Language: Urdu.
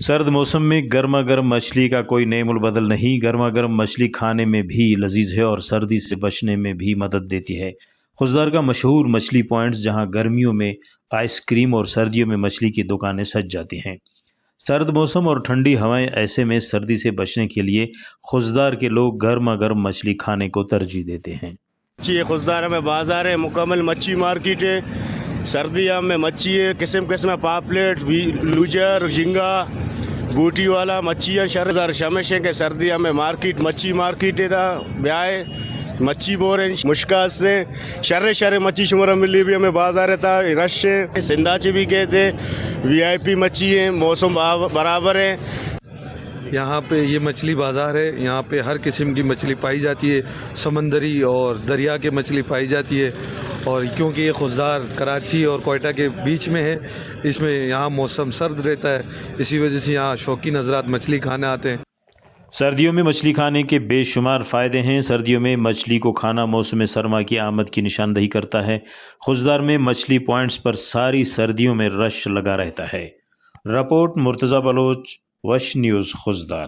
سرد موسم میں گرما گرم مچھلی کا کوئی نعم البدل نہیں۔ گرما گرم مچھلی کھانے میں بھی لذیذ ہے اور سردی سے بچنے میں بھی مدد دیتی ہے۔ خوزدار کا مشہور مچھلی پوائنٹس، جہاں گرمیوں میں آئس کریم اور سردیوں میں مچھلی کی دکانیں سج جاتی ہیں۔ سرد موسم اور ٹھنڈی ہوائیں، ایسے میں سردی سے بچنے کے لیے خوزدار کے لوگ گرما گرم مچھلی کھانے کو ترجیح دیتے ہیں۔ خوزدار میں بازار ہے، مکمل مچھی مارکیٹ ہے۔ سردیاں میں مچھی ہے، قسم قسم پاپلیٹ، لوجر، جھینگا، بوٹی والا مچھیاں شردار شمش ہے کہ سردیاں میں مارکیٹ مچھی مارکیٹ ہے بیائے مچھی بورے مشکا سے شر مچھی شمرہ ملی بھی ہمیں بازار تھا رش ہے۔ سندھاچی بھی کہتے VIP مچھی ہیں، موسم برابر ہے۔ یہاں پہ یہ مچھلی بازار ہے، یہاں پہ ہر قسم کی مچھلی پائی جاتی ہے، سمندری اور دریا کے مچھلی پائی جاتی ہے۔ اور کیونکہ یہ خوزدار کراچی اور کوئٹہ کے بیچ میں ہے، اس میں یہاں موسم سرد رہتا ہے، اسی وجہ سے یہاں شوقین حضرات مچھلی کھانے آتے ہیں۔ سردیوں میں مچھلی کھانے کے بے شمار فائدے ہیں۔ سردیوں میں مچھلی کو کھانا موسم سرما کی آمد کی نشاندہی کرتا ہے۔ خوزدار میں مچھلی پوائنٹس پر ساری سردیوں میں رش لگا رہتا ہے۔ رپورٹ مرتضی بلوچ، وش نیوز، خوزدار۔